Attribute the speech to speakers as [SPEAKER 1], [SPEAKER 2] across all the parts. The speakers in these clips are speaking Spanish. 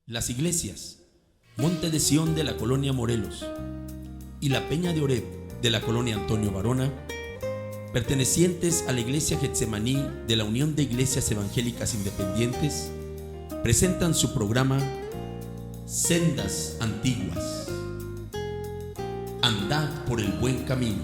[SPEAKER 1] Las iglesias Monte de Sión de la colonia Morelos y la Peña de Oreb de la colonia Antonio Varona, pertenecientes a la iglesia Getsemaní de la Unión de Iglesias Evangélicas Independientes, presentan su programa Sendas Antiguas. Andad por el buen camino.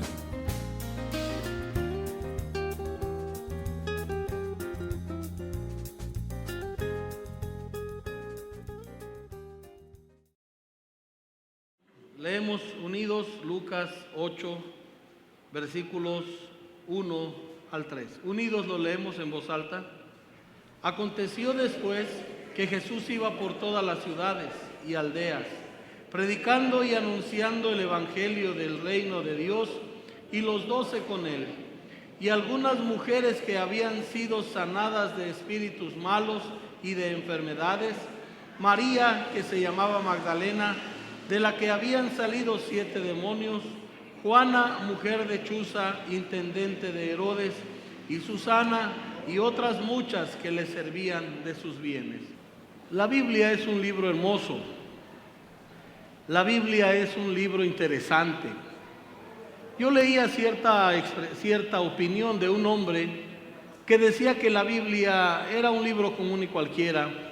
[SPEAKER 2] Leemos unidos Lucas 8, versículos 1 al 3. Unidos lo leemos en voz alta. Aconteció después que Jesús iba por todas las ciudades y aldeas, predicando y anunciando el evangelio del reino de Dios, y los 12 con él. Y algunas mujeres que habían sido sanadas de espíritus malos y de enfermedades, María, que se llamaba Magdalena, de la que habían salido 7 demonios, Juana, mujer de Chuza, intendente de Herodes, y Susana, y otras muchas que le servían de sus bienes. La Biblia es un libro hermoso. La Biblia es un libro interesante. Yo leía cierta opinión de un hombre que decía que la Biblia era un libro común y cualquiera.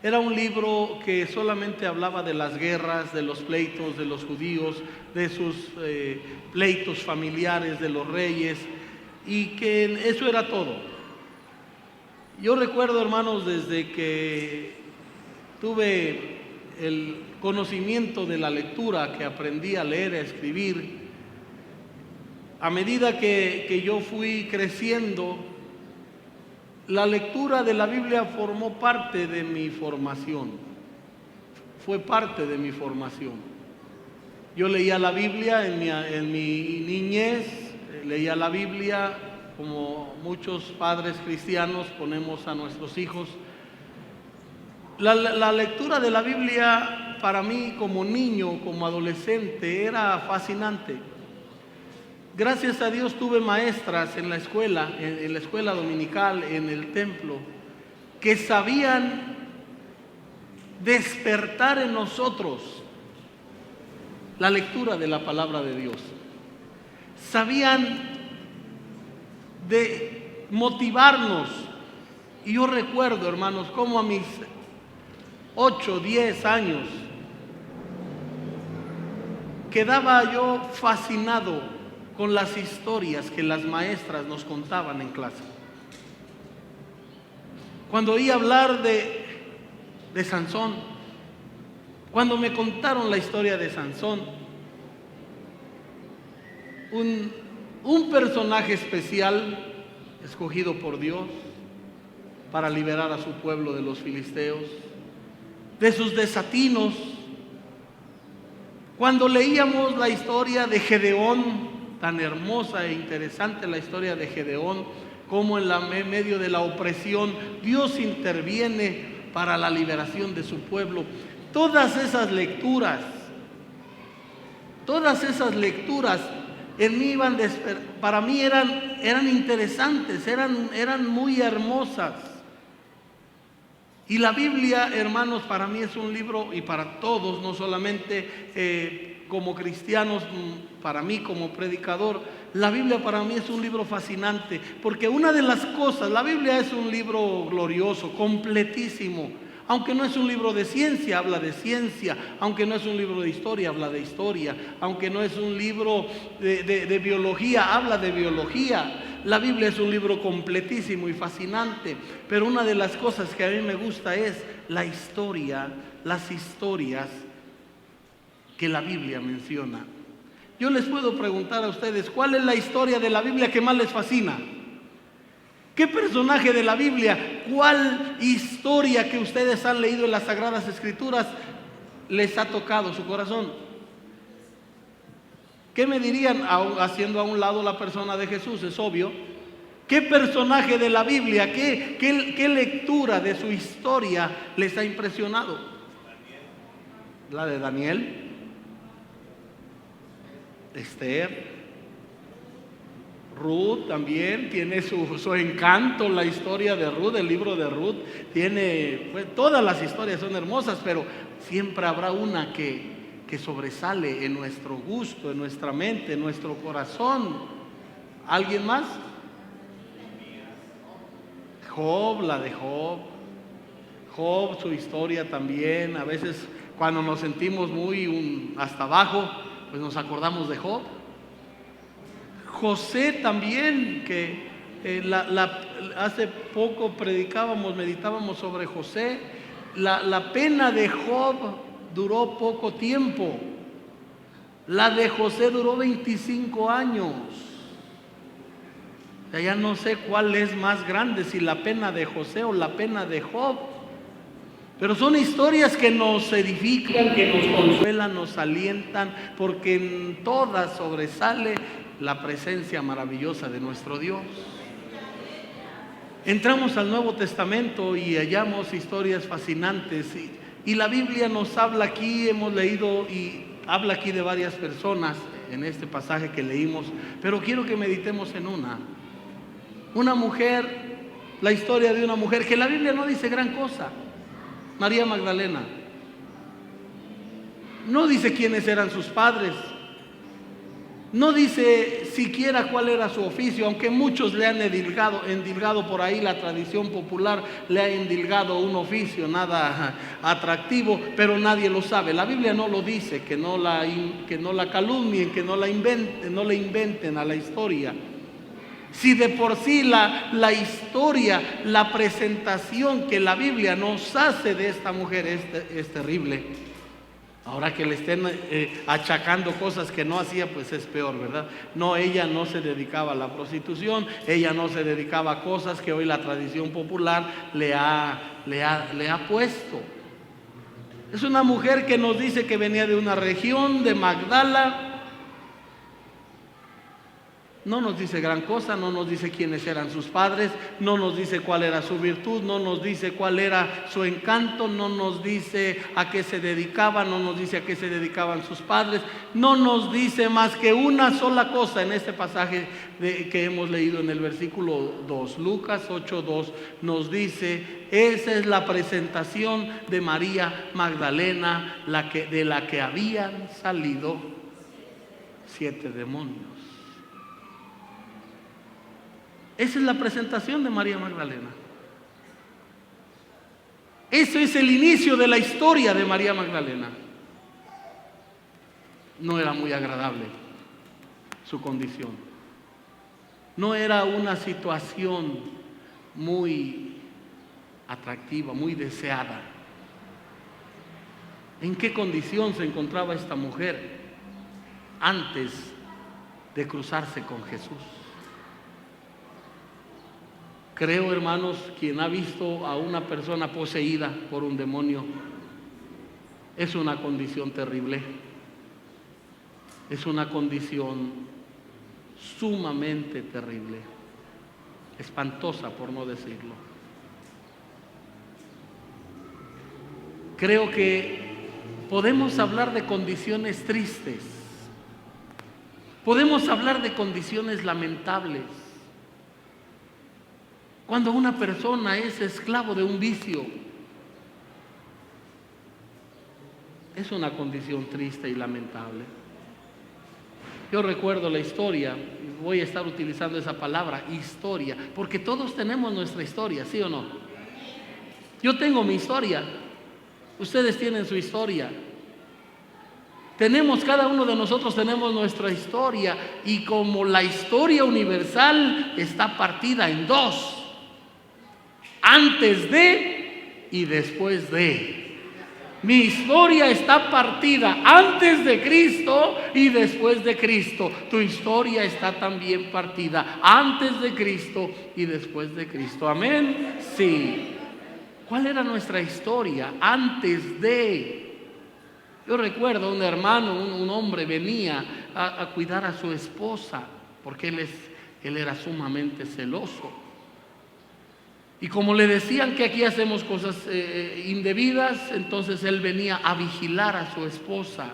[SPEAKER 2] Era un libro que solamente hablaba de las guerras, de los pleitos de los judíos, de sus pleitos familiares, de los reyes, y que eso era todo. Yo recuerdo, hermanos, desde que tuve el conocimiento de la lectura, que aprendí a leer, a escribir, a medida que yo fui creciendo, la lectura de la Biblia formó parte de mi formación, fue parte de mi formación. Yo leía la Biblia en mi niñez, leía la Biblia como muchos padres cristianos ponemos a nuestros hijos. La lectura de la Biblia para mí como niño, como adolescente, era fascinante. Gracias a Dios tuve maestras en la escuela dominical, en el templo, que sabían despertar en nosotros la lectura de la palabra de Dios. Sabían de motivarnos. Y yo recuerdo, hermanos, cómo a mis 8, 10 años quedaba yo fascinado con las historias que las maestras nos contaban en clase. Cuando oí hablar de Sansón, cuando me contaron la historia de Sansón, un personaje especial escogido por Dios para liberar a su pueblo de los filisteos, de sus desatinos. Cuando leíamos la historia de Gedeón, tan hermosa e interesante la historia de Gedeón, como en medio de la opresión Dios interviene para la liberación de su pueblo. Todas esas lecturas en mí para mí eran interesantes, eran muy hermosas. Y la Biblia, hermanos, para mí es un libro, y para todos, no solamente como cristianos, para mí como predicador, la Biblia para mí es un libro fascinante, porque una de las cosas, la Biblia es un libro glorioso, completísimo. Aunque no es un libro de ciencia, habla de ciencia. Aunque no es un libro de historia, habla de historia. Aunque no es un libro de biología, habla de biología. La Biblia es un libro completísimo y fascinante. Pero una de las cosas que a mí me gusta es la historia, las historias que la Biblia menciona. Yo les puedo preguntar a ustedes, ¿cuál es la historia de la Biblia que más les fascina? ¿Qué personaje de la Biblia, cuál historia que ustedes han leído en las Sagradas Escrituras les ha tocado su corazón? ¿Qué me dirían, haciendo a un lado la persona de Jesús? Es obvio. ¿Qué personaje de la Biblia, qué lectura de su historia les ha impresionado? La de Daniel, Esther, Ruth también tiene su encanto, la historia de Ruth, el libro de Ruth tiene, pues, todas las historias son hermosas, pero siempre habrá una que sobresale en nuestro gusto, en nuestra mente, en nuestro corazón. ¿Alguien más? Job, la de Job. Job, su historia también. A veces cuando nos sentimos muy hasta abajo, pues nos acordamos de Job. José también, que hace poco meditábamos sobre José. La pena de Job duró poco tiempo. La de José duró 25 años. Ya no sé cuál es más grande, si la pena de José o la pena de Job. Pero son historias que nos edifican, que nos consuelan, nos alientan, porque en todas sobresale la presencia maravillosa de nuestro Dios. Entramos al Nuevo Testamento y hallamos historias fascinantes, y la Biblia nos habla aquí, hemos leído y habla aquí de varias personas en este pasaje que leímos, pero quiero que meditemos en una mujer, la historia de una mujer que la Biblia no dice gran cosa. María Magdalena. No dice quiénes eran sus padres, no dice siquiera cuál era su oficio, aunque muchos le han endilgado por ahí, la tradición popular le ha endilgado un oficio nada atractivo, pero nadie lo sabe. La Biblia no lo dice, que no la calumnien, que no le inventen a la historia. Si de por sí la historia, la presentación que la Biblia nos hace de esta mujer es terrible, ahora que le estén achacando cosas que no hacía, pues es peor, ¿verdad? No, ella no se dedicaba a la prostitución, ella no se dedicaba a cosas que hoy la tradición popular le ha puesto. Es una mujer que nos dice que venía de una región de Magdala. No nos dice gran cosa, no nos dice quiénes eran sus padres, no nos dice cuál era su virtud, no nos dice cuál era su encanto, no nos dice a qué se dedicaba, no nos dice a qué se dedicaban sus padres, no nos dice más que una sola cosa en este pasaje que hemos leído en el versículo 2. Lucas 8:2 nos dice: esa es la presentación de María Magdalena, de la que habían salido 7 demonios. Esa es la presentación de María Magdalena. Ese es el inicio de la historia de María Magdalena. No era muy agradable su condición. No era una situación muy atractiva, muy deseada. ¿En qué condición se encontraba esta mujer antes de cruzarse con Jesús? Creo, hermanos, quien ha visto a una persona poseída por un demonio, es una condición terrible. Es una condición sumamente terrible, espantosa por no decirlo. Creo que podemos hablar de condiciones tristes, podemos hablar de condiciones lamentables. Cuando una persona es esclavo de un vicio, es una condición triste y lamentable. Yo recuerdo la historia, voy a estar utilizando esa palabra, historia, porque todos tenemos nuestra historia, ¿sí o no? Yo tengo mi historia, ustedes tienen su historia. Cada uno de nosotros tenemos nuestra historia, y como la historia universal está partida en dos: antes de y después de. Mi historia está partida antes de Cristo y después de Cristo. Tu historia está también partida antes de Cristo y después de Cristo. Amén. Sí. ¿Cuál era nuestra historia antes de? Yo recuerdo un hermano, un hombre venía a cuidar a su esposa, porque él era sumamente celoso. Y como le decían que aquí hacemos cosas indebidas, entonces él venía a vigilar a su esposa.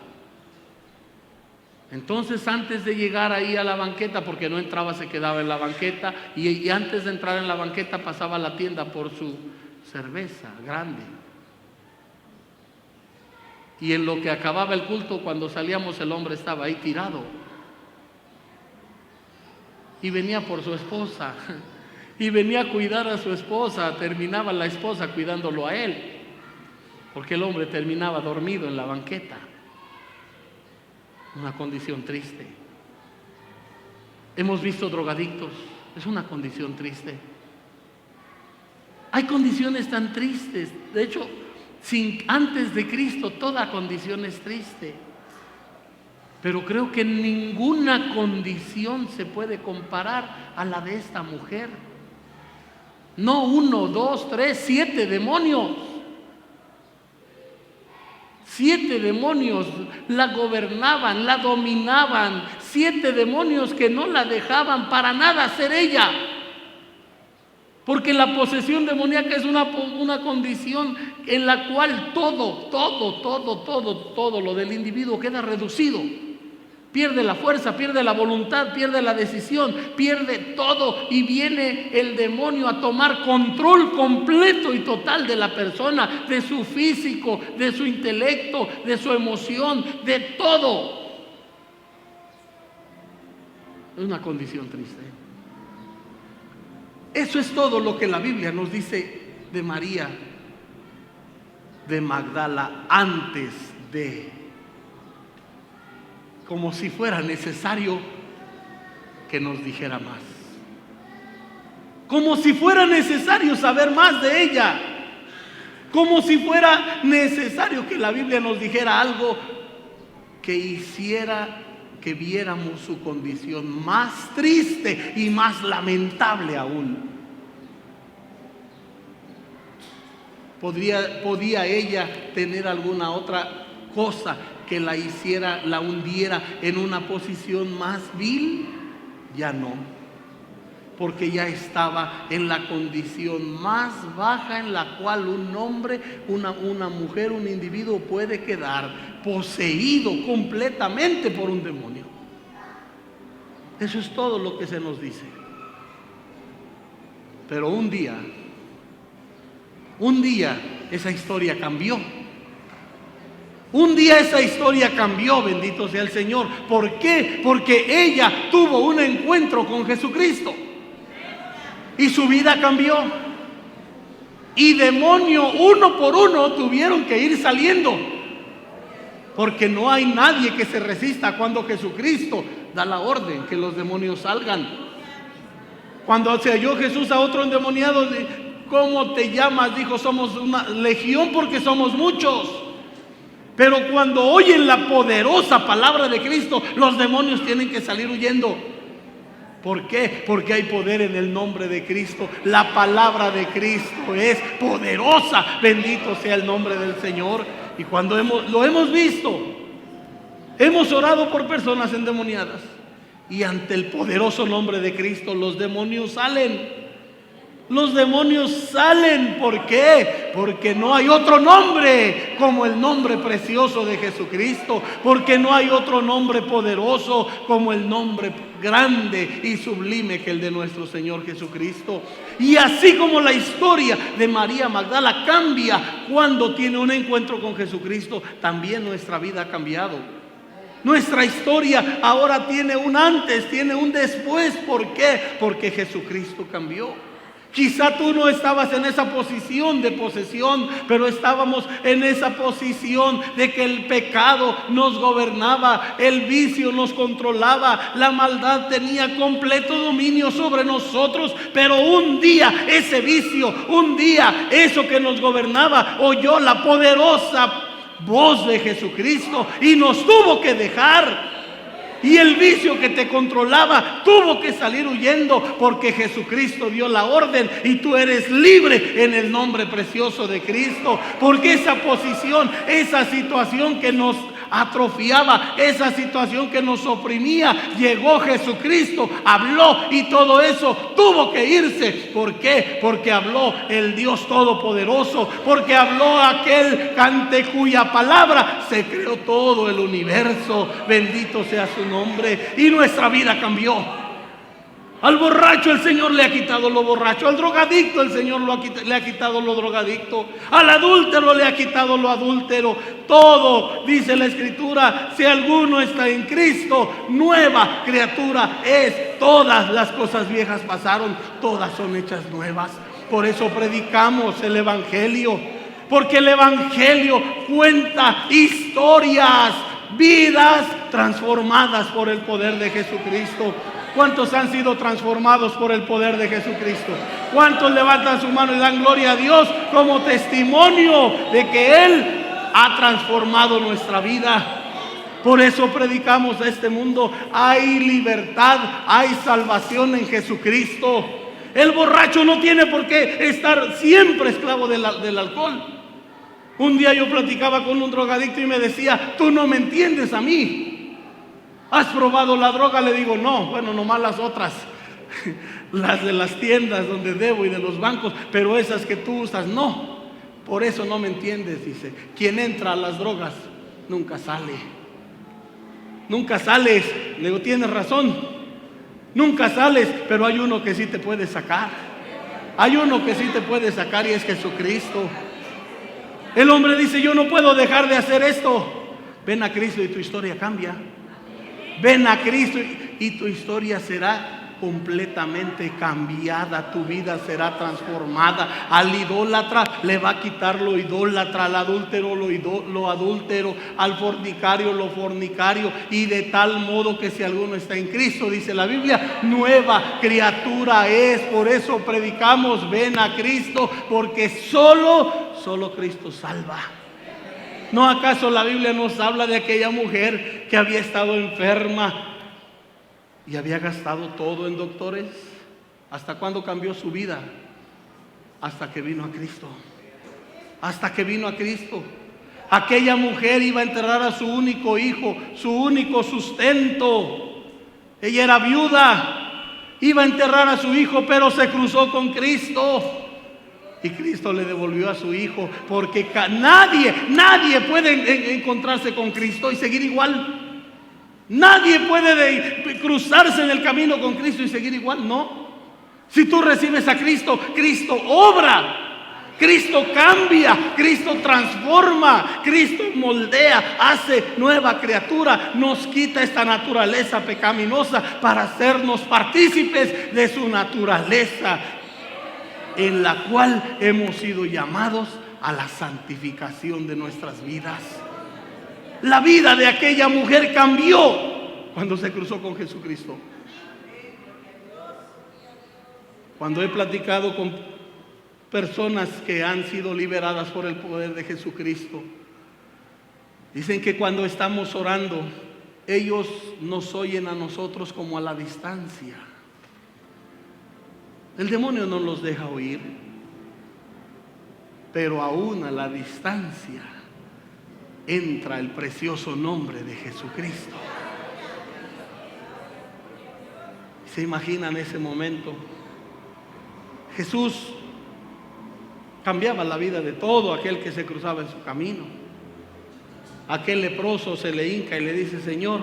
[SPEAKER 2] Entonces, antes de llegar ahí a la banqueta, porque no entraba, se quedaba en la banqueta, y antes de entrar en la banqueta pasaba a la tienda por su cerveza grande. Y en lo que acababa el culto, cuando salíamos, el hombre estaba ahí tirado. Y venía por su esposa, y venía a cuidar a su esposa. Terminaba la esposa cuidándolo a él, porque el hombre terminaba dormido en la banqueta. Una condición triste. Hemos visto drogadictos, es una condición triste. Hay condiciones tan tristes. De hecho, antes de Cristo toda condición es triste. Pero creo que ninguna condición se puede comparar a la de esta mujer. No 1, 2, 3, 7 demonios. 7 demonios la gobernaban, la dominaban. 7 demonios que no la dejaban para nada ser ella. Porque la posesión demoníaca es una condición en la cual todo lo del individuo queda reducido. Pierde la fuerza, pierde la voluntad, pierde la decisión, pierde todo, y viene el demonio a tomar control completo y total de la persona, de su físico, de su intelecto, de su emoción, de todo. Es una condición triste. Eso es todo lo que la Biblia nos dice de María de Magdala antes de, como si fuera necesario que nos dijera más, como si fuera necesario saber más de ella, como si fuera necesario que la Biblia nos dijera algo que hiciera que viéramos su condición más triste y más lamentable aún. ¿Podía ella tener alguna otra cosa que la hiciera, la hundiera en una posición más vil? Ya no, porque ya estaba en la condición más baja en la cual un hombre, una mujer, un individuo puede quedar poseído completamente por un demonio. Eso es todo lo que se nos dice. Pero un día esa historia cambió. Un día esa historia cambió, bendito sea el Señor. ¿Por qué? Porque ella tuvo un encuentro con Jesucristo y su vida cambió. Y demonio uno por uno tuvieron que ir saliendo, porque no hay nadie que se resista cuando Jesucristo da la orden que los demonios salgan. Cuando se halló Jesús a otro endemoniado, ¿cómo te llamas? Dijo, somos una legión porque somos muchos. Pero cuando oyen la poderosa palabra de Cristo, los demonios tienen que salir huyendo. ¿Por qué? Porque hay poder en el nombre de Cristo. La palabra de Cristo es poderosa. Bendito sea el nombre del Señor. Y cuando lo hemos visto, hemos orado por personas endemoniadas, y ante el poderoso nombre de Cristo los demonios salen. Los demonios salen. ¿Por qué? Porque no hay otro nombre como el nombre precioso de Jesucristo. Porque no hay otro nombre poderoso como el nombre grande y sublime que el de nuestro Señor Jesucristo. Y así como la historia de María Magdala cambia cuando tiene un encuentro con Jesucristo, también nuestra vida ha cambiado. Nuestra historia ahora tiene un antes, tiene un después. ¿Por qué? Porque Jesucristo cambió. Quizá tú no estabas en esa posición de posesión, pero estábamos en esa posición de que el pecado nos gobernaba, el vicio nos controlaba, la maldad tenía completo dominio sobre nosotros. Pero un día ese vicio, un día eso que nos gobernaba, oyó la poderosa voz de Jesucristo y nos tuvo que dejar. Y el vicio que te controlaba tuvo que salir huyendo, porque Jesucristo dio la orden y tú eres libre en el nombre precioso de Cristo. Porque esa posición, esa situación que nos atrofiaba, esa situación que nos oprimía. Llegó Jesucristo, habló y todo eso tuvo que irse. ¿Por qué? Porque habló el Dios Todopoderoso, porque habló aquel ante cuya palabra se creó todo el universo. Bendito sea su nombre. Y nuestra vida cambió. Al borracho el Señor le ha quitado lo borracho, al drogadicto el Señor le ha quitado lo drogadicto, al adúltero le ha quitado lo adúltero. Todo, dice la Escritura, si alguno está en Cristo, nueva criatura es. Todas las cosas viejas pasaron, todas son hechas nuevas. Por eso predicamos el Evangelio, porque el Evangelio cuenta historias, vidas transformadas por el poder de Jesucristo. ¿Cuántos han sido transformados por el poder de Jesucristo? ¿Cuántos levantan su mano y dan gloria a Dios como testimonio de que Él ha transformado nuestra vida? Por eso predicamos a este mundo: hay libertad, hay salvación en Jesucristo. El borracho no tiene por qué estar siempre esclavo del alcohol. Un día yo platicaba con un drogadicto y me decía: tú no me entiendes a mí. ¿Has probado la droga? Le digo: no. Bueno, nomás las otras, las de las tiendas donde debo y de los bancos, pero esas que tú usas no. Por eso no me entiendes, dice. Quien entra a las drogas nunca sale. Nunca sales. Le digo: tienes razón, nunca sales, pero hay uno que sí te puede sacar. Hay uno que sí te puede sacar y es Jesucristo. El hombre dice: yo no puedo dejar de hacer esto. Ven a Cristo y tu historia cambia. Ven a Cristo y tu historia será completamente cambiada. Tu vida será transformada. Al idólatra le va a quitar lo idólatra, al adúltero lo adúltero, al fornicario lo fornicario, y de tal modo que si alguno está en Cristo, dice la Biblia, nueva criatura es. Por eso predicamos: ven a Cristo, porque solo Cristo salva. ¿No acaso la Biblia nos habla de aquella mujer que había estado enferma y había gastado todo en doctores? ¿Hasta cuándo cambió su vida? Hasta que vino a Cristo. Hasta que vino a Cristo. Aquella mujer iba a enterrar a su único hijo, su único sustento. Ella era viuda, iba a enterrar a su hijo, pero se cruzó con Cristo. Y Cristo le devolvió a su hijo, porque nadie puede encontrarse con Cristo y seguir igual. Nadie puede cruzarse en el camino con Cristo y seguir igual, no. Si tú recibes a Cristo, Cristo obra, Cristo cambia, Cristo transforma, Cristo moldea, hace nueva criatura, nos quita esta naturaleza pecaminosa para hacernos partícipes de su naturaleza, en la cual hemos sido llamados a la santificación de nuestras vidas. La vida de aquella mujer cambió cuando se cruzó con Jesucristo. Cuando he platicado con personas que han sido liberadas por el poder de Jesucristo, dicen que cuando estamos orando, ellos nos oyen a nosotros como a la distancia. El demonio no los deja oír, pero aún a la distancia entra el precioso nombre de Jesucristo. ¿Se imaginan ese momento? Jesús cambiaba la vida de todo aquel que se cruzaba en su camino. Aquel leproso se le hinca y le dice: Señor,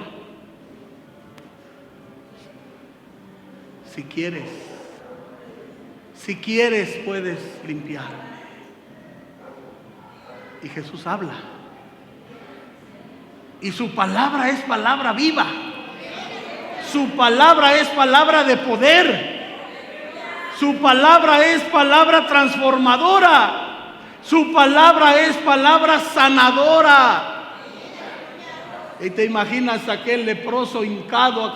[SPEAKER 2] si quieres puedes limpiarme. Y Jesús habla, y su palabra es palabra viva. Su palabra es palabra de poder. Su palabra es palabra transformadora. Su palabra es palabra sanadora. Y te imaginas aquel leproso hincado,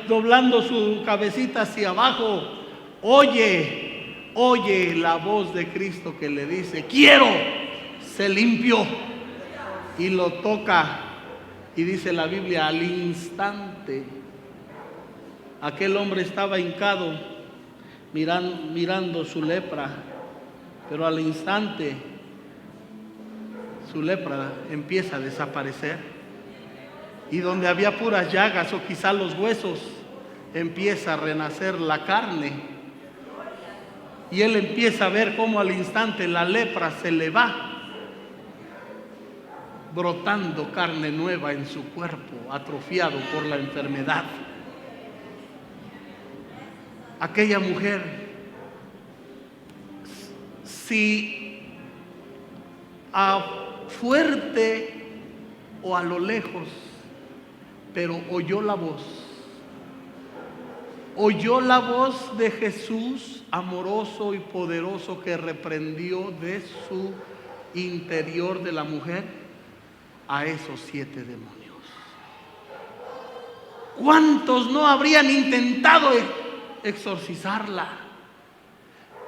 [SPEAKER 2] doblando su cabecita hacia abajo. Oye la voz de Cristo que le dice: quiero, sé limpio. Y lo toca, y dice la Biblia, al instante aquel hombre estaba hincado mirando su lepra, pero al instante su lepra empieza a desaparecer. Y donde había puras llagas o quizá los huesos, empieza a renacer la carne. Y él empieza a ver cómo al instante la lepra se le va, brotando carne nueva en su cuerpo, atrofiado por la enfermedad. Aquella mujer, si a fuerte o a lo lejos, pero oyó la voz de Jesús amoroso y poderoso que reprendió de su interior de la mujer a esos 7 demonios. ¿Cuántos no habrían intentado exorcizarla?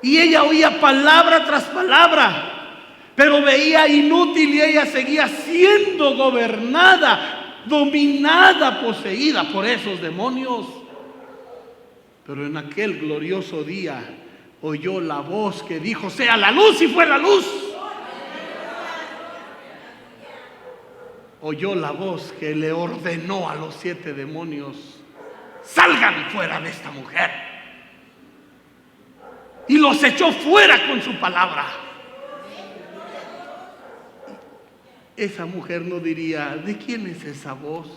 [SPEAKER 2] Y ella oía palabra tras palabra, pero veía inútil y ella seguía siendo gobernada, dominada, poseída por esos demonios. Pero en aquel glorioso día oyó la voz que dijo: sea la luz, y fue la luz. Oyó la voz que le ordenó a los 7 demonios: salgan fuera de esta mujer. Y los echó fuera con su palabra. Esa mujer no diría: ¿de quién es esa voz?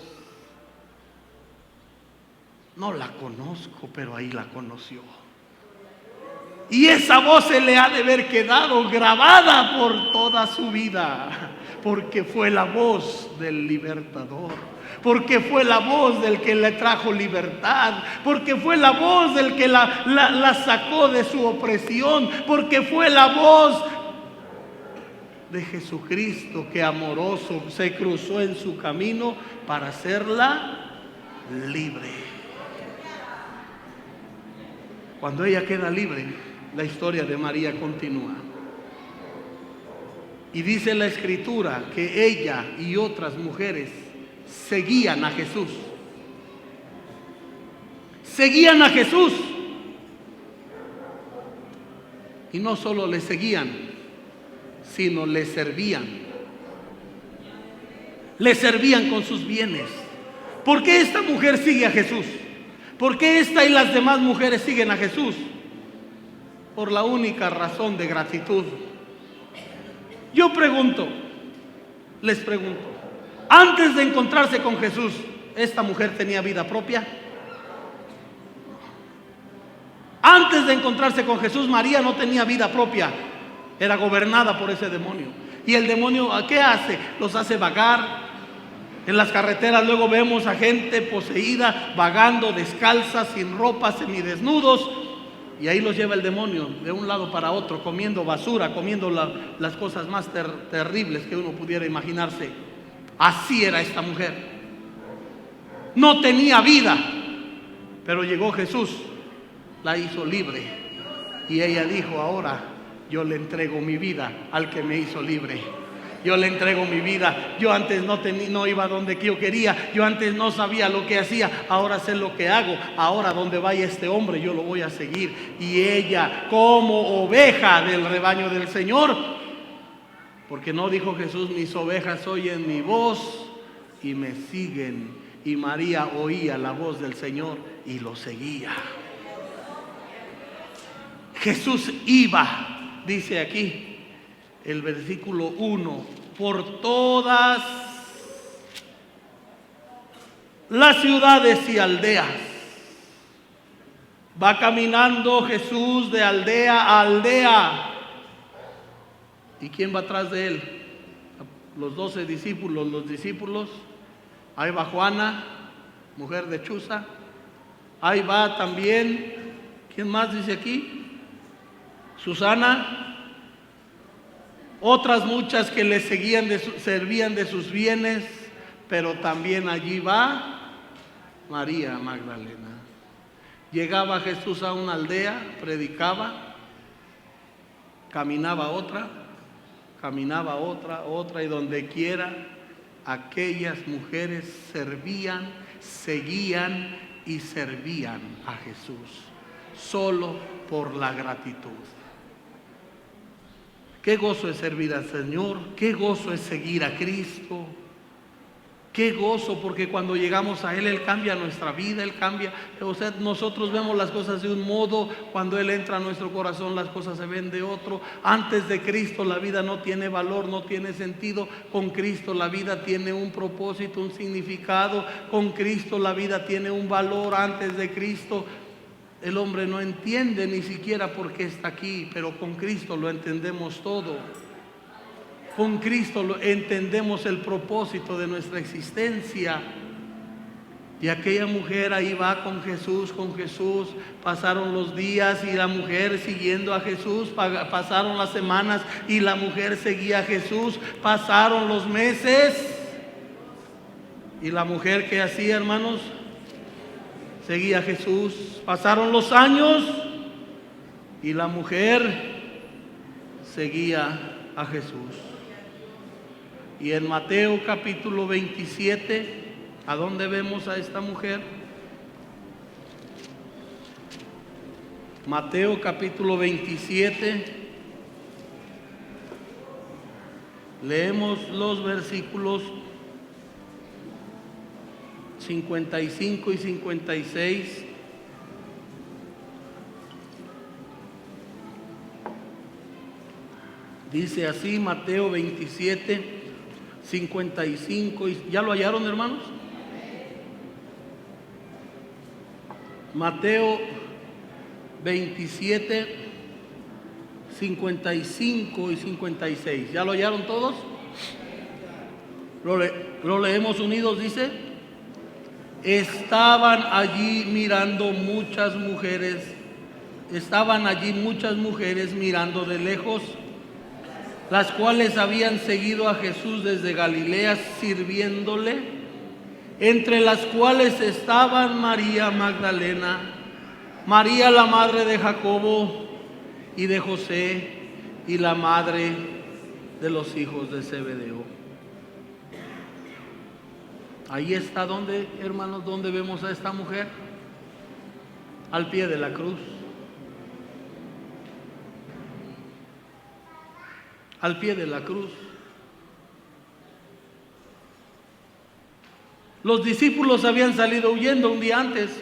[SPEAKER 2] No la conozco, pero ahí la conoció. Y esa voz se le ha de haber quedado grabada por toda su vida, porque fue la voz del libertador, porque fue la voz del que le trajo libertad, porque fue la voz del que la sacó de su opresión, porque fue la voz de Jesucristo que amoroso se cruzó en su camino para hacerla libre. Cuando ella queda libre, la historia de María continúa. Y dice la Escritura que ella y otras mujeres seguían a Jesús. Seguían a Jesús. Y no solo le seguían, sino le servían. Le servían con sus bienes. ¿Por qué esta mujer sigue a Jesús? ¿Por qué esta y las demás mujeres siguen a Jesús? Por la única razón de gratitud. Yo pregunto, les pregunto, antes de encontrarse con Jesús, ¿esta mujer tenía vida propia? Antes de encontrarse con Jesús, María no tenía vida propia, era gobernada por ese demonio. Y el demonio, ¿qué hace? Los hace vagar. En las carreteras luego vemos a gente poseída, vagando descalza, sin ropa, semidesnudos. Y ahí los lleva el demonio de un lado para otro, comiendo basura, comiendo las cosas más terribles que uno pudiera imaginarse. Así era esta mujer. No tenía vida, pero llegó Jesús, la hizo libre. Y ella dijo: ahora yo le entrego mi vida al que me hizo libre. Yo le entrego mi vida. Yo antes no iba donde yo quería. Yo antes no sabía lo que hacía. Ahora sé lo que hago. Ahora donde vaya este hombre, yo lo voy a seguir. Y ella, como oveja del rebaño del Señor, porque no dijo Jesús: mis ovejas oyen mi voz y me siguen. Y María oía la voz del Señor y lo seguía. Jesús iba, dice aquí el versículo 1, por todas las ciudades y aldeas. Va caminando Jesús de aldea a aldea. ¿Y quién va atrás de él? Los 12 discípulos, los discípulos. Ahí va Juana, mujer de Chuza. Ahí va también, ¿quién más dice aquí? Susana. Otras muchas que le seguían, servían de sus bienes, pero también allí va María Magdalena. Llegaba Jesús a una aldea, predicaba, caminaba otra, y donde quiera aquellas mujeres servían, seguían y servían a Jesús, solo por la gratitud. Qué gozo es servir al Señor, qué gozo es seguir a Cristo. Qué gozo, porque cuando llegamos a Él cambia nuestra vida, Él cambia. O sea, nosotros vemos las cosas de un modo, cuando Él entra a nuestro corazón las cosas se ven de otro. Antes de Cristo la vida no tiene valor, no tiene sentido. Con Cristo la vida tiene un propósito, un significado. Con Cristo la vida tiene un valor. Antes de Cristo el hombre no entiende ni siquiera por qué está aquí, pero con Cristo lo entendemos todo. Con Cristo entendemos el propósito de nuestra existencia. Y aquella mujer ahí va con Jesús. Pasaron los días y la mujer siguiendo a Jesús. Pasaron las semanas y la mujer seguía a Jesús. Pasaron los meses. ¿Y la mujer qué hacía, hermanos? Seguía a Jesús. Pasaron los años y la mujer seguía a Jesús. Y en Mateo capítulo 27, ¿a dónde vemos a esta mujer? Mateo capítulo 27, leemos los versículos 55 y 56. Dice así Mateo 27, 55. ¿Ya lo hallaron, hermanos? Mateo 27, 55 y 56. ¿Ya lo hallaron todos? Lo leemos unidos. Dice: estaban allí muchas mujeres mirando de lejos, las cuales habían seguido a Jesús desde Galilea sirviéndole, entre las cuales estaban María Magdalena, María la madre de Jacobo y de José, y la madre de los hijos de Zebedeo. Ahí está, donde, hermanos, donde vemos a esta mujer, al pie de la cruz. Al pie de la cruz. Los discípulos habían salido huyendo un día antes.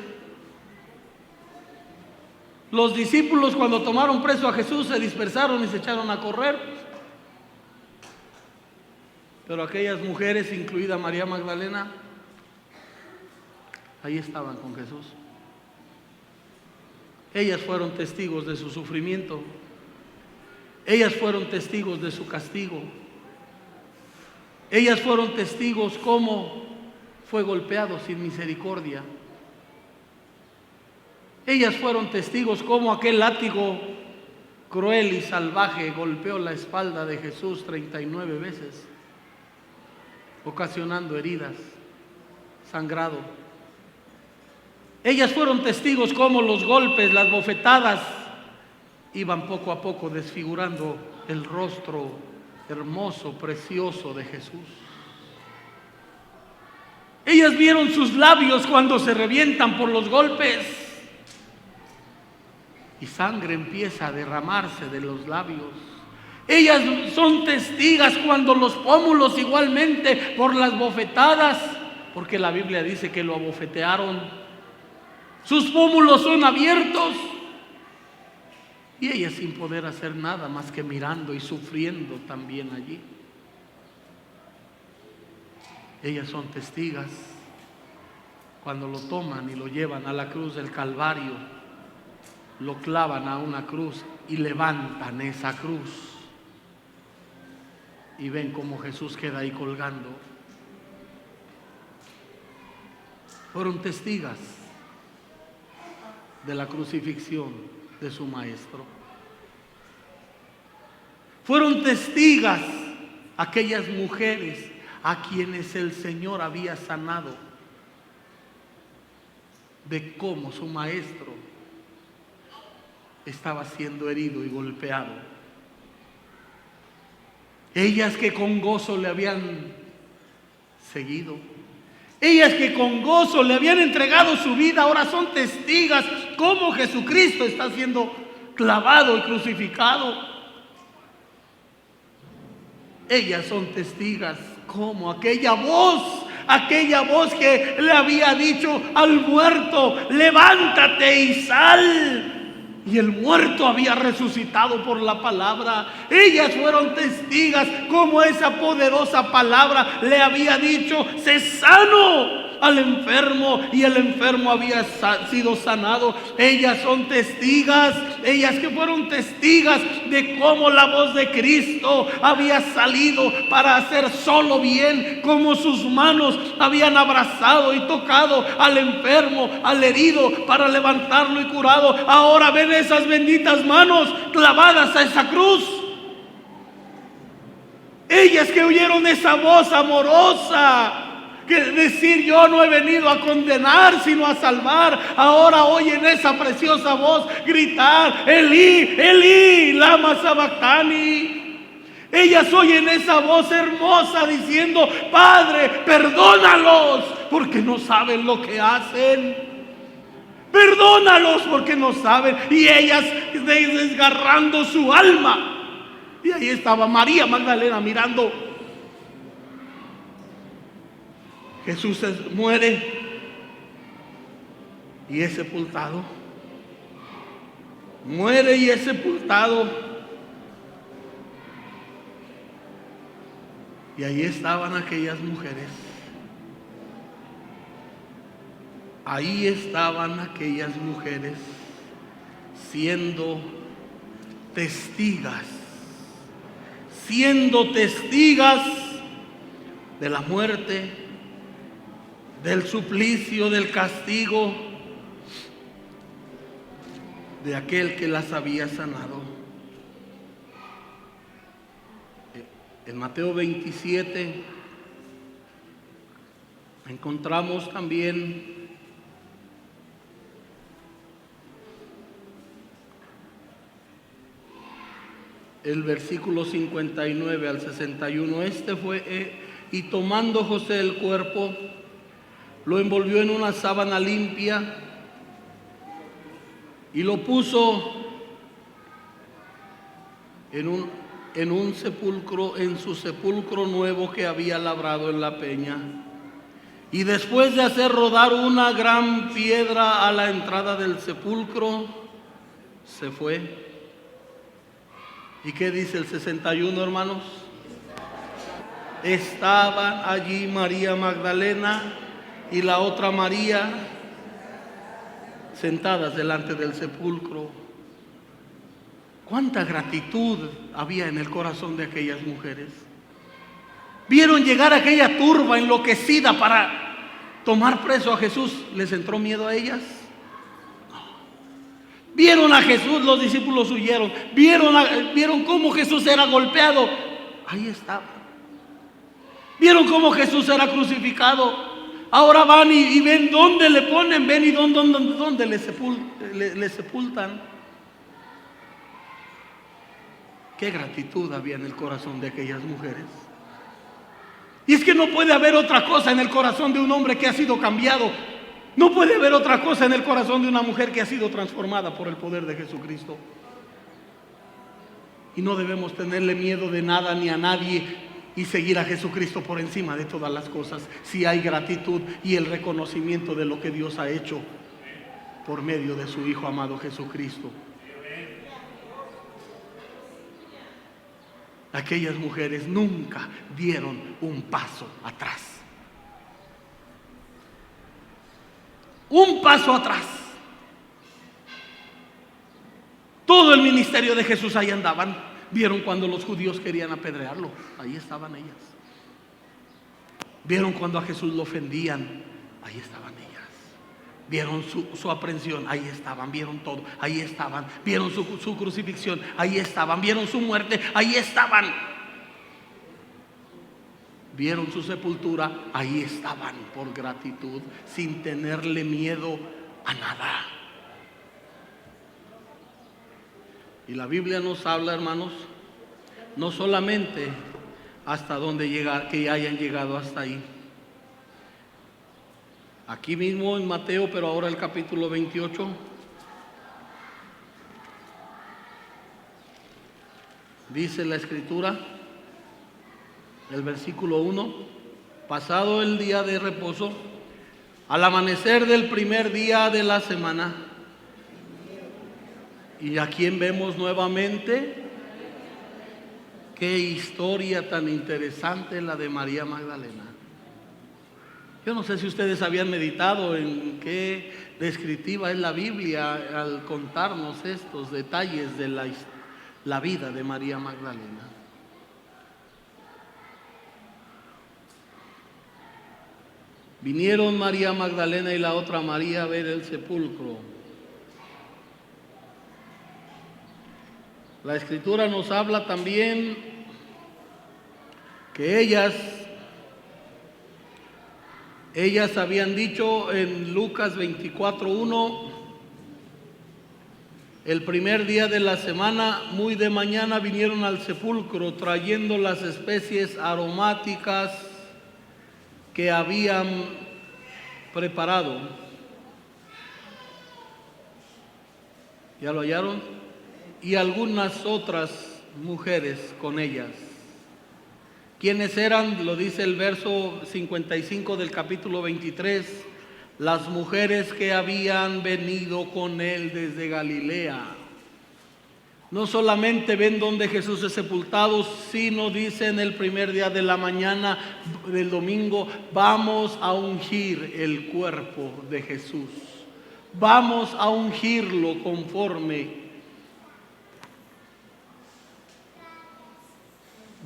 [SPEAKER 2] Los discípulos, cuando tomaron preso a Jesús, se dispersaron y se echaron a correr. Pero aquellas mujeres, incluida María Magdalena, ahí estaban con Jesús. Ellas fueron testigos de su sufrimiento. Ellas fueron testigos de su castigo. Ellas fueron testigos cómo fue golpeado sin misericordia. Ellas fueron testigos cómo aquel látigo cruel y salvaje golpeó la espalda de Jesús 39 veces, ocasionando heridas, sangrado. Ellas fueron testigos cómo los golpes, las bofetadas, iban poco a poco desfigurando el rostro hermoso, precioso de Jesús. Ellas vieron sus labios cuando se revientan por los golpes y sangre empieza a derramarse de los labios. Ellas son testigos cuando los pómulos igualmente por las bofetadas, porque la Biblia dice que lo abofetearon. Sus pómulos son abiertos. Y ella sin poder hacer nada más que mirando y sufriendo también allí. Ellas son testigos cuando lo toman y lo llevan a la cruz del Calvario, lo clavan a una cruz y levantan esa cruz. Y ven cómo Jesús queda ahí colgando. Fueron testigos de la crucifixión de su maestro. Fueron testigos aquellas mujeres a quienes el Señor había sanado de cómo su maestro estaba siendo herido y golpeado. Ellas que con gozo le habían seguido, ellas que con gozo le habían entregado su vida, ahora son testigos cómo Jesucristo está siendo clavado y crucificado. Ellas son testigos cómo aquella voz aquella voz que le había dicho al muerto: levántate y sal. Y el muerto había resucitado por la palabra. Ellas fueron testigas como esa poderosa palabra le había dicho: sé sano al enfermo, y el enfermo había sido sanado. Ellas son testigas, ellas que fueron testigas de cómo la voz de Cristo había salido para hacer solo bien, cómo sus manos habían abrazado y tocado al enfermo, al herido, para levantarlo y curado. Ahora ven esas benditas manos clavadas a esa cruz. Ellas que oyeron esa voz amorosa, que decir: yo no he venido a condenar sino a salvar, ahora oyen esa preciosa voz gritar: Elí, Elí, lama sabactani. Ellas oyen esa voz hermosa diciendo: Padre, perdónalos porque no saben lo que hacen. Perdónalos porque no saben. Y ellas desgarrando su alma. Y ahí estaba María Magdalena mirando. Jesús muere y es sepultado. Muere y es sepultado. Y ahí estaban aquellas mujeres. Ahí estaban aquellas mujeres siendo testigas de la muerte, del suplicio, del castigo de aquel que las había sanado. En Mateo 27 encontramos también el versículo 59 al 61. Este fue: y tomando José el cuerpo, lo envolvió en una sábana limpia y lo puso en un sepulcro, en su sepulcro nuevo que había labrado en la peña. Y después de hacer rodar una gran piedra a la entrada del sepulcro, se fue. ¿Y qué dice el 61, hermanos? Estaban allí María Magdalena y la otra María sentadas delante del sepulcro. Cuánta gratitud había en el corazón de aquellas mujeres. Vieron llegar aquella turba enloquecida para tomar preso a Jesús. ¿Les entró miedo a ellas? No. Vieron a Jesús, los discípulos huyeron. Vieron cómo Jesús era golpeado. Ahí estaba. Vieron cómo Jesús era crucificado. Ahora van y ven dónde le ponen, ven y dónde le sepultan. Qué gratitud había en el corazón de aquellas mujeres. Y es que no puede haber otra cosa en el corazón de un hombre que ha sido cambiado. No puede haber otra cosa en el corazón de una mujer que ha sido transformada por el poder de Jesucristo. Y no debemos tenerle miedo de nada ni a nadie, y seguir a Jesucristo por encima de todas las cosas, si hay gratitud y el reconocimiento de lo que Dios ha hecho por medio de su Hijo amado Jesucristo. Aquellas mujeres nunca dieron un paso atrás. Un paso atrás. Todo el ministerio de Jesús ahí andaban. Vieron cuando los judíos querían apedrearlo, ahí estaban ellas. Vieron cuando a Jesús lo ofendían, ahí estaban ellas. Vieron su aprehensión, ahí estaban. Vieron todo, ahí estaban. Vieron su crucifixión, ahí estaban. Vieron su muerte, ahí estaban. Vieron su sepultura, ahí estaban por gratitud, sin tenerle miedo a nada. Y la Biblia nos habla, hermanos, no solamente hasta donde llegar, que hayan llegado hasta ahí. Aquí mismo en Mateo, pero ahora el capítulo 28. Dice la Escritura, el versículo 1: pasado el día de reposo, al amanecer del primer día de la semana. ¿Y a quién vemos nuevamente? Qué historia tan interesante la de María Magdalena. Yo no sé si ustedes habían meditado en qué descriptiva es la Biblia al contarnos estos detalles de la vida de María Magdalena. Vinieron María Magdalena y la otra María a ver el sepulcro. La Escritura nos habla también que ellas habían dicho en Lucas 24:1, el primer día de la semana, muy de mañana, vinieron al sepulcro trayendo las especies aromáticas que habían preparado. ¿Ya lo hallaron? Y algunas otras mujeres con ellas. ¿Quiénes eran? Lo dice el verso 55 del capítulo 23, las mujeres que habían venido con él desde Galilea. No solamente ven donde Jesús es sepultado, sino dice en el primer día de la mañana del domingo, vamos a ungir el cuerpo de Jesús. Vamos a ungirlo conforme.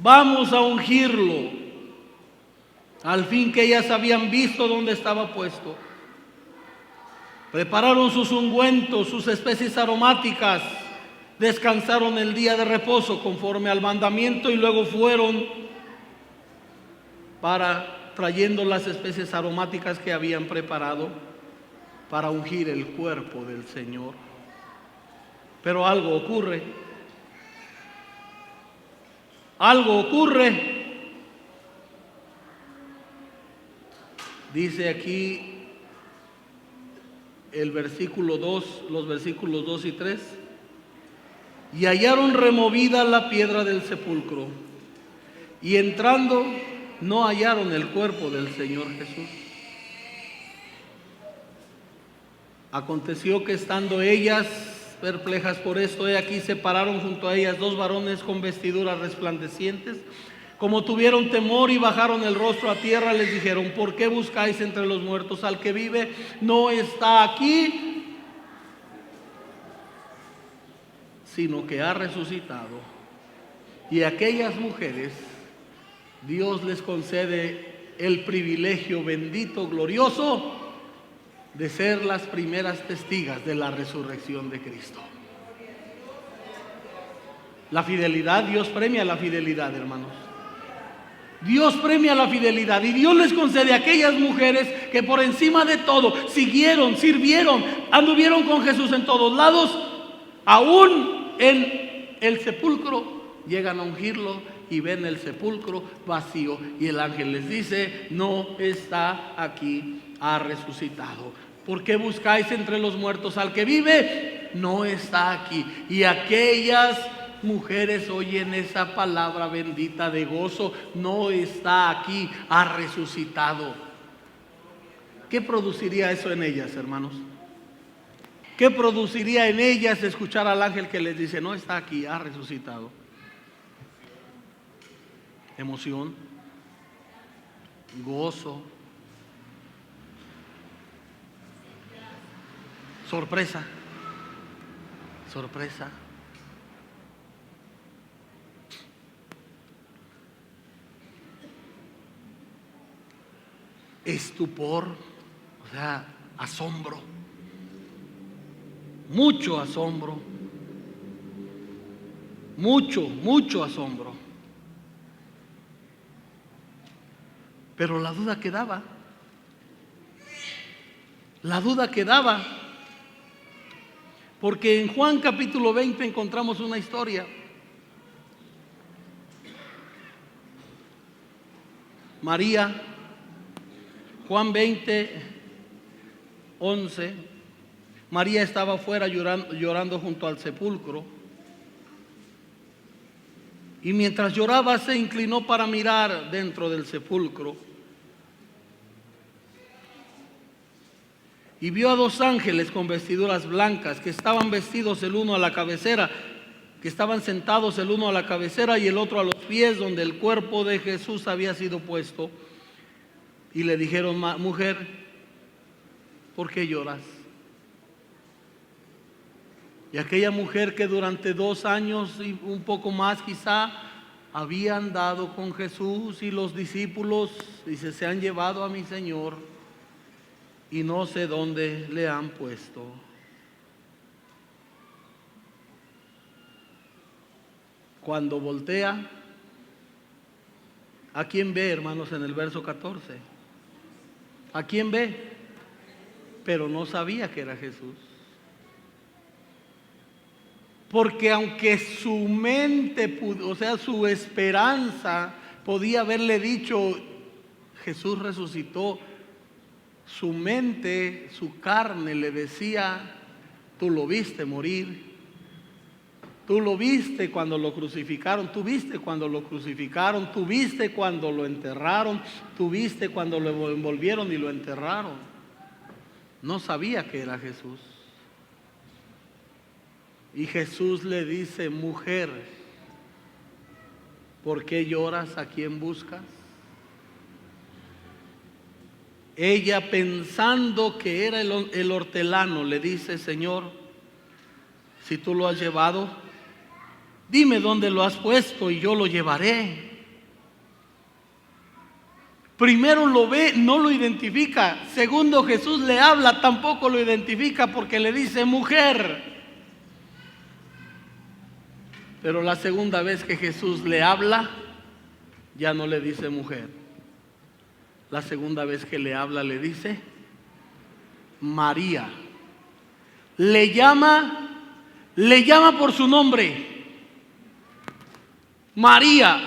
[SPEAKER 2] Vamos a ungirlo. Al fin que ellas habían visto dónde estaba puesto. Prepararon sus ungüentos, sus especies aromáticas. Descansaron el día de reposo conforme al mandamiento y luego fueron trayendo las especies aromáticas que habían preparado para ungir el cuerpo del Señor. Pero algo ocurre. Algo ocurre. Dice aquí el versículo 2, los versículos 2 y 3. Y hallaron removida la piedra del sepulcro, y entrando no hallaron el cuerpo del Señor Jesús. Aconteció que estando ellas perplejas por esto, he aquí se pararon junto a ellas dos varones con vestiduras resplandecientes. Como tuvieron temor y bajaron el rostro a tierra, les dijeron: ¿por qué buscáis entre los muertos al que vive? No está aquí, sino que ha resucitado. Y aquellas mujeres, Dios les concede el privilegio bendito, glorioso, de ser las primeras testigas de la resurrección de Cristo. La fidelidad, Dios premia la fidelidad, hermanos. Dios premia la fidelidad y Dios les concede a aquellas mujeres que por encima de todo siguieron, sirvieron, anduvieron con Jesús en todos lados, aún en el sepulcro, llegan a ungirlo y ven el sepulcro vacío y el ángel les dice: no está aquí, ha resucitado. ¿Por qué buscáis entre los muertos al que vive? No está aquí. Y aquellas mujeres oyen esa palabra bendita de gozo: no está aquí, ha resucitado. ¿Qué produciría eso en ellas, hermanos? ¿Qué produciría en ellas escuchar al ángel que les dice: no está aquí, ha resucitado? Emoción, gozo, sorpresa, sorpresa. Estupor, o sea, asombro, mucho asombro, mucho asombro. Pero la duda quedaba, porque en Juan capítulo 20 encontramos una historia. María, Juan 20:11, María estaba afuera llorando junto al sepulcro, y mientras lloraba se inclinó para mirar dentro del sepulcro y vio a dos ángeles con vestiduras blancas que estaban vestidos el uno a la cabecera, que estaban sentados el uno a la cabecera y el otro a los pies donde el cuerpo de Jesús había sido puesto. Y le dijeron: mujer, ¿por qué lloras? Y aquella mujer que durante 2 años y un poco más quizá había andado con Jesús y los discípulos, dice: se han llevado a mi Señor y no sé dónde le han puesto. Cuando voltea, ¿a quién ve, hermanos, en el verso 14? ¿A quién ve? Pero no sabía que era Jesús. Porque aunque su mente, o sea, su esperanza podía haberle dicho: Jesús resucitó, su mente, su carne le decía: tú lo viste morir. Tú lo viste cuando lo crucificaron, tú viste cuando lo crucificaron, tú viste cuando lo enterraron, tú viste cuando lo envolvieron y lo enterraron. No sabía que era Jesús. Y Jesús le dice: mujer, ¿por qué lloras? ¿A quién buscas? Ella, pensando que era el hortelano, le dice: Señor, si tú lo has llevado, dime dónde lo has puesto y yo lo llevaré. Primero lo ve, no lo identifica. Segundo, Jesús le habla, tampoco lo identifica porque le dice: mujer. Pero la segunda vez que Jesús le habla, ya no le dice mujer. La segunda vez que le habla le dice: María. Le llama por su nombre. María.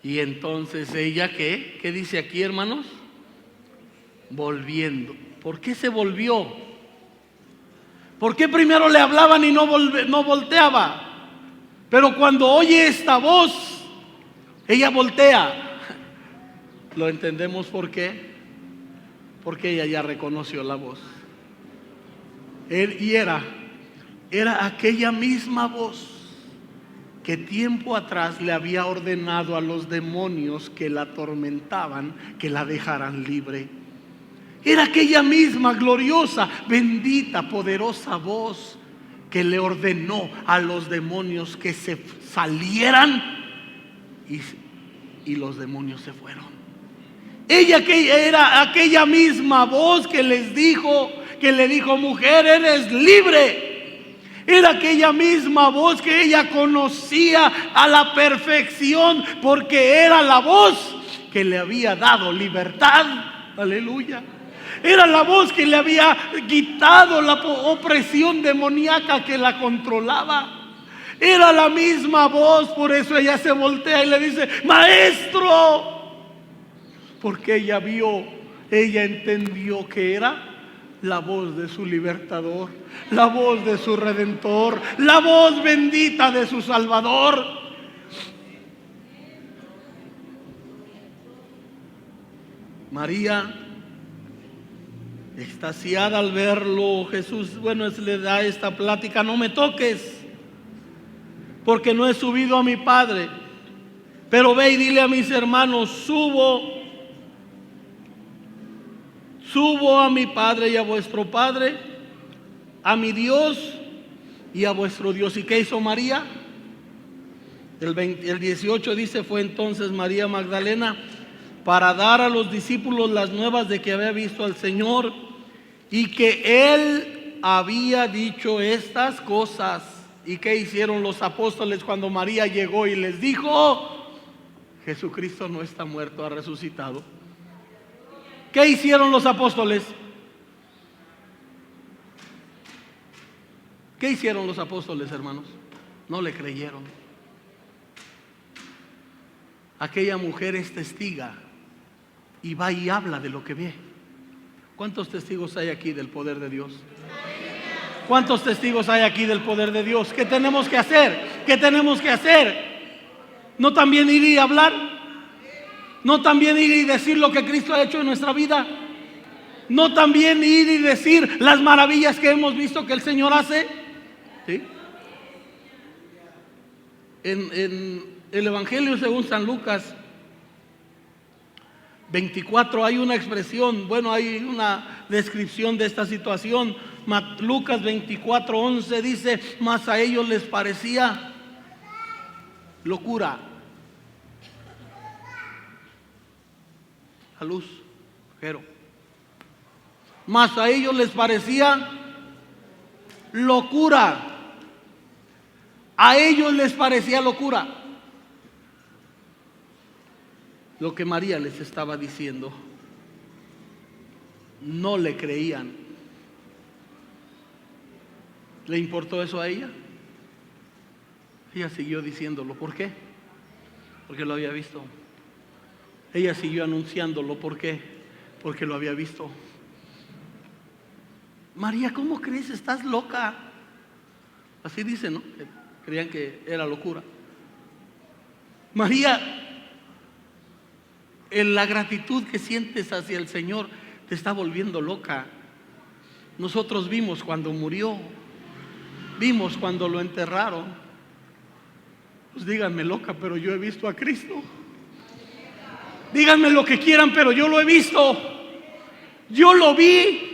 [SPEAKER 2] Y entonces ella, ¿qué dice aquí, hermanos? Volviendo. ¿Por qué se volvió? ¿Por qué primero le hablaban y no volteaba? Pero cuando oye esta voz, ella voltea. ¿Lo entendemos por qué? Porque ella ya reconoció la voz. Y era aquella misma voz que tiempo atrás le había ordenado a los demonios que la atormentaban que la dejaran libre. Era aquella misma gloriosa, bendita, poderosa voz que le ordenó a los demonios que se salieran y los demonios se fueron. Ella que era aquella misma voz que le dijo: mujer, eres libre. Era aquella misma voz que ella conocía a la perfección, porque era la voz que le había dado libertad. Aleluya. Era la voz que le había quitado la opresión demoníaca que la controlaba. Era la misma voz, por eso ella se voltea y le dice: maestro. Porque ella entendió que era la voz de su libertador, la voz de su redentor, la voz bendita de su salvador. María, extasiada al verlo, Jesús, le da esta plática: no me toques, porque no he subido a mi Padre, pero ve y dile a mis hermanos: subo a mi Padre y a vuestro Padre, a mi Dios y a vuestro Dios. ¿Y qué hizo María? El 18 dice: fue entonces María Magdalena para dar a los discípulos las nuevas de que había visto al Señor y que Él había dicho estas cosas. ¿Y qué hicieron los apóstoles cuando María llegó y les dijo: Jesucristo no está muerto, ha resucitado? ¿Qué hicieron los apóstoles? ¿Qué hicieron los apóstoles, hermanos? No le creyeron. Aquella mujer es testiga y va y habla de lo que ve. ¿Cuántos testigos hay aquí del poder de Dios? ¿Cuántos testigos hay aquí del poder de Dios? ¿Qué tenemos que hacer? ¿Qué tenemos que hacer? ¿No también ir y hablar? ¿No también ir y decir lo que Cristo ha hecho en nuestra vida? ¿No también ir y decir las maravillas que hemos visto que el Señor hace? ¿Sí? En el Evangelio según San Lucas 24 hay una expresión, hay una descripción de esta situación. Lucas 24:11 dice: mas a ellos les parecía locura. A luz, pero mas a ellos les parecía locura. A ellos les parecía locura lo que María les estaba diciendo. No le creían. ¿Le importó eso a ella? Ella siguió diciéndolo. ¿Por qué? Porque lo había visto. Ella siguió anunciándolo. ¿Por qué? Porque lo había visto. María, ¿cómo crees? Estás loca. Así dicen, ¿no? Creían que era locura. María, en la gratitud que sientes hacia el Señor te está volviendo loca. Nosotros vimos cuando murió, vimos cuando lo enterraron. Pues díganme loca, pero yo he visto a Cristo. Díganme lo que quieran, pero yo lo he visto. Yo lo vi.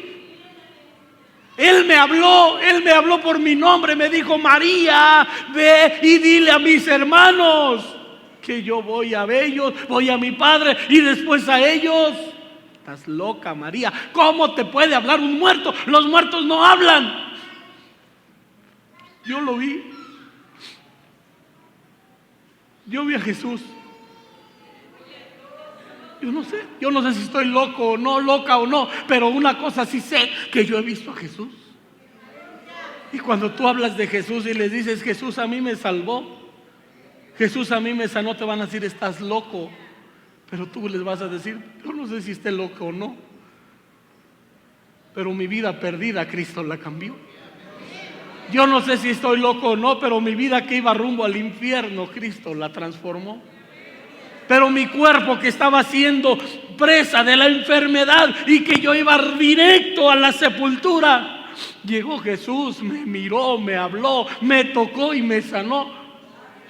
[SPEAKER 2] Él me habló por mi nombre, me dijo: María, ve y dile a mis hermanos que yo voy a ellos, voy a mi Padre y después a ellos. Estás loca, María. ¿Cómo te puede hablar un muerto? Los muertos no hablan. Yo lo vi. Yo vi a Jesús. Yo no sé si estoy loco o no, loca o no, pero una cosa sí sé, que yo he visto a Jesús. Y cuando tú hablas de Jesús y les dices: Jesús a mí me salvó, Jesús a mí me sanó, te van a decir: estás loco. Pero tú les vas a decir: yo no sé si esté loco o no, pero mi vida perdida Cristo la cambió. Yo no sé si estoy loco o no, pero mi vida que iba rumbo al infierno Cristo la transformó. Pero mi cuerpo que estaba siendo presa de la enfermedad y que yo iba directo a la sepultura, llegó Jesús, me miró, me habló, me tocó y me sanó.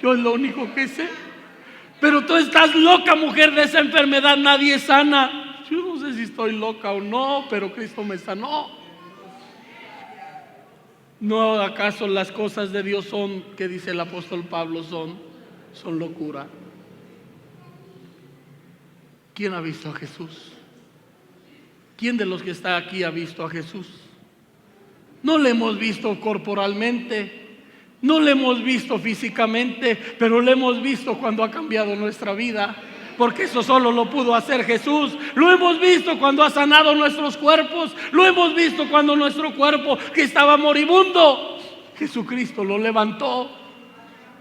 [SPEAKER 2] Yo es lo único que sé. Pero tú estás loca, mujer, de esa enfermedad nadie sana. Yo no sé si estoy loca o no, pero Cristo me sanó. ¿No acaso las cosas de Dios son, que dice el apóstol Pablo, son locura? ¿Quién ha visto a Jesús? ¿Quién de los que está aquí ha visto a Jesús? No le hemos visto corporalmente, no le hemos visto físicamente, pero le hemos visto cuando ha cambiado nuestra vida, porque eso solo lo pudo hacer Jesús. Lo hemos visto cuando ha sanado nuestros cuerpos, lo hemos visto cuando nuestro cuerpo que estaba moribundo, Jesucristo lo levantó.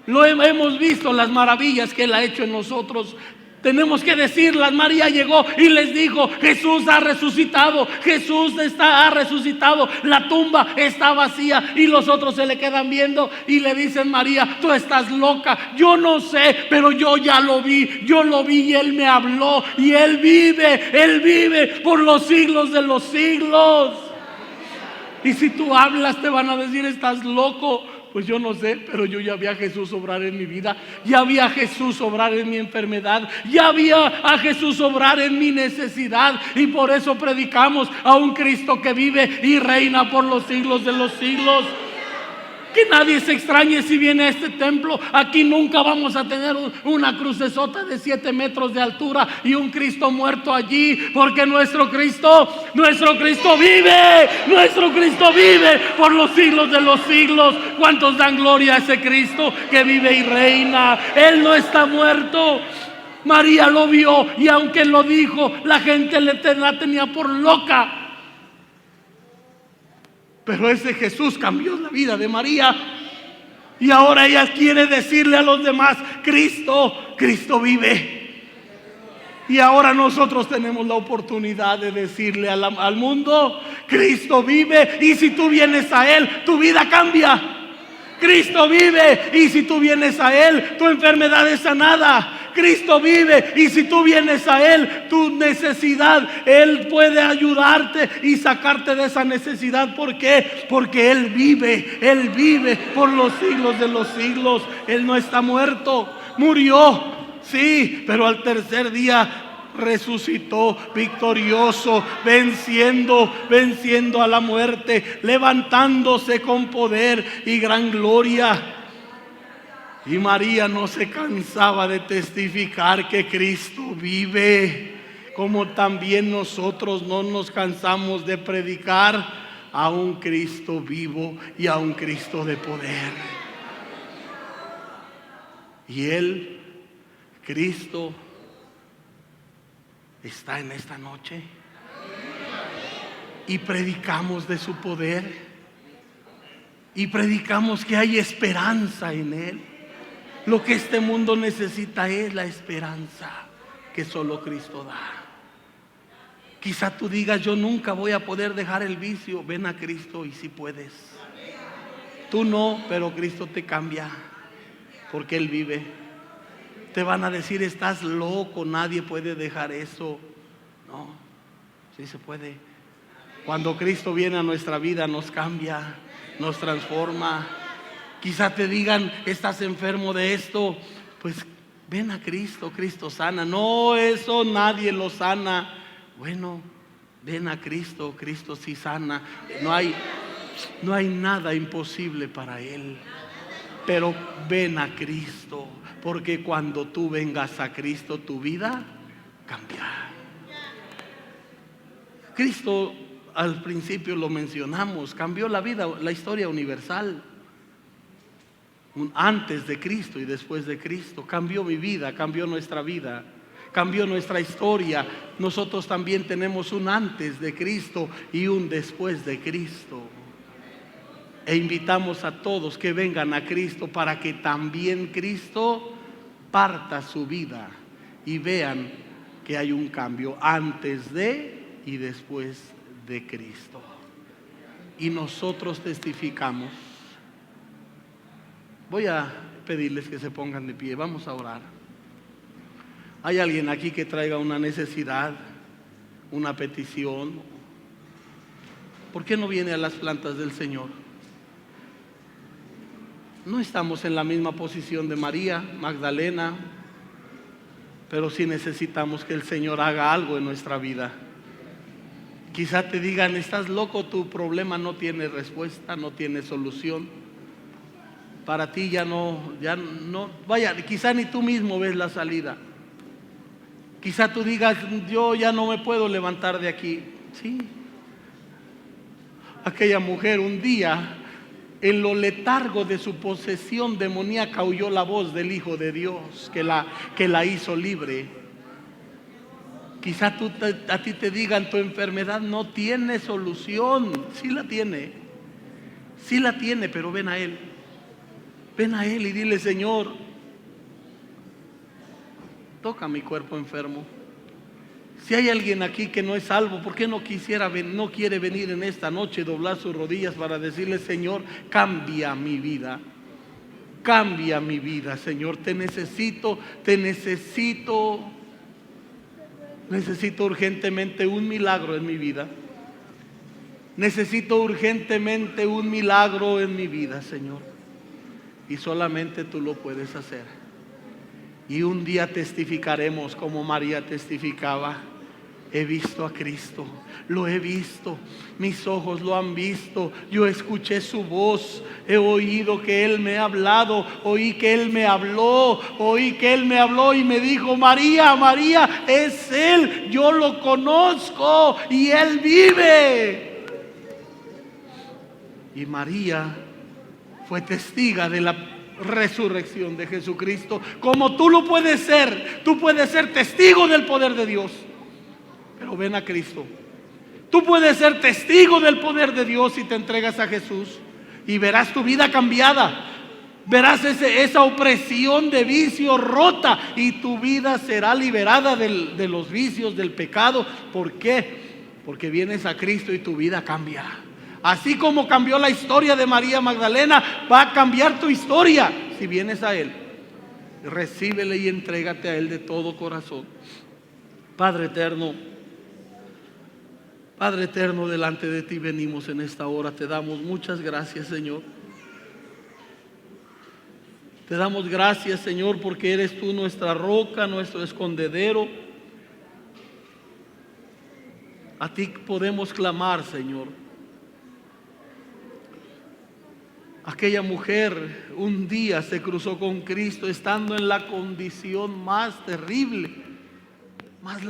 [SPEAKER 2] Hemos visto las maravillas que Él ha hecho en nosotros. Tenemos que decirlas. María llegó y les dijo: Jesús ha resucitado, Jesús ha resucitado, la tumba está vacía. Y los otros se le quedan viendo y le dicen: María, tú estás loca. Yo no sé, pero yo ya lo vi, yo lo vi y Él me habló y Él vive por los siglos de los siglos. Y si tú hablas te van a decir: estás loco. Pues yo no sé, pero yo ya vi a Jesús obrar en mi vida, ya vi a Jesús obrar en mi enfermedad, ya vi a Jesús obrar en mi necesidad, y por eso predicamos a un Cristo que vive y reina por los siglos de los siglos. Que nadie se extrañe si viene a este templo. Aquí nunca vamos a tener una crucesota de 7 metros de altura y un Cristo muerto allí, porque nuestro Cristo vive. Nuestro Cristo vive por los siglos de los siglos. ¿Cuántos dan gloria a ese Cristo que vive y reina? Él no está muerto. María lo vio y aunque lo dijo, la gente la tenía por loca. Pero ese Jesús cambió la vida de María. Y ahora ella quiere decirle a los demás: Cristo vive. Y ahora nosotros tenemos la oportunidad de decirle al mundo: Cristo vive. Y si tú vienes a Él, tu vida cambia. Cristo vive. Y si tú vienes a Él, tu enfermedad es sanada. Cristo vive, y si tú vienes a Él, tu necesidad, Él puede ayudarte y sacarte de esa necesidad. ¿Por qué? Porque Él vive por los siglos de los siglos. Él no está muerto. Murió, sí, pero al tercer día resucitó victorioso, venciendo a la muerte, levantándose con poder y gran gloria. Y María no se cansaba de testificar que Cristo vive, como también nosotros no nos cansamos de predicar a un Cristo vivo y a un Cristo de poder. Y Él, Cristo, está en esta noche, y predicamos de su poder, y predicamos que hay esperanza en Él. Lo que este mundo necesita es la esperanza que solo Cristo da. Quizá tú digas: yo nunca voy a poder dejar el vicio. Ven a Cristo y si puedes. Tú no, pero Cristo te cambia, porque Él vive. Te van a decir: estás loco, nadie puede dejar eso. No, sí se puede. Cuando Cristo viene a nuestra vida, nos cambia, nos transforma. Quizá te digan: estás enfermo de esto. Pues ven a Cristo, Cristo sana. No, eso nadie lo sana. Bueno, ven a Cristo, Cristo sí sana. No hay nada imposible para Él. Pero ven a Cristo, porque cuando tú vengas a Cristo, tu vida cambia. Cristo, al principio lo mencionamos, cambió la vida, la historia universal. Antes de Cristo y después de Cristo. Cambió mi vida, cambió nuestra vida, cambió nuestra historia. Nosotros también tenemos un antes de Cristo y un después de Cristo. E invitamos a todos que vengan a Cristo para que también Cristo parta su vida y vean que hay un cambio antes de y después de Cristo. Y nosotros testificamos. Voy a pedirles que se pongan de pie, vamos a orar. ¿Hay alguien aquí que traiga una necesidad, una petición? ¿Por qué no viene a las plantas del Señor? No estamos en la misma posición de María Magdalena, pero sí necesitamos que el Señor haga algo en nuestra vida. Quizá te digan: estás loco, tu problema no tiene respuesta, no tiene solución. Para ti ya no, vaya, quizá ni tú mismo ves la salida. Quizá tú digas: yo ya no me puedo levantar de aquí. Sí. Aquella mujer un día, en lo letargo de su posesión demoníaca, oyó la voz del Hijo de Dios que la hizo libre. Quizá a ti te digan: tu enfermedad no tiene solución. Sí la tiene, pero ven a Él. Ven a Él y dile: Señor, toca mi cuerpo enfermo. Si hay alguien aquí que no es salvo, ¿por qué no quiere venir en esta noche, doblar sus rodillas para decirle: Señor, cambia mi vida? Cambia mi vida, Señor. Te necesito. Necesito urgentemente un milagro en mi vida. Necesito urgentemente un milagro en mi vida, Señor. Y solamente tú lo puedes hacer. Y un día testificaremos como María testificaba: he visto a Cristo, lo he visto, mis ojos lo han visto, yo escuché su voz, he oído que Él me ha hablado, oí que Él me habló y me dijo: María, María, es Él, yo lo conozco y Él vive. Y María fue testiga de la resurrección de Jesucristo, como tú lo puedes ser. Tú puedes ser testigo del poder de Dios, pero ven a Cristo. Tú puedes ser testigo del poder de Dios si te entregas a Jesús, y verás tu vida cambiada. Verás esa opresión de vicio rota, y tu vida será liberada de los vicios, del pecado. ¿Por qué? Porque vienes a Cristo y tu vida cambia. Así como cambió la historia de María Magdalena, va a cambiar tu historia si vienes a Él. Recíbele y entrégate a Él de todo corazón. Padre eterno, delante de ti venimos en esta hora. Te damos muchas gracias, Señor. Te damos gracias, Señor, porque eres tú nuestra roca, nuestro escondedero. A ti podemos clamar, Señor. Aquella mujer un día se cruzó con Cristo estando en la condición más terrible, más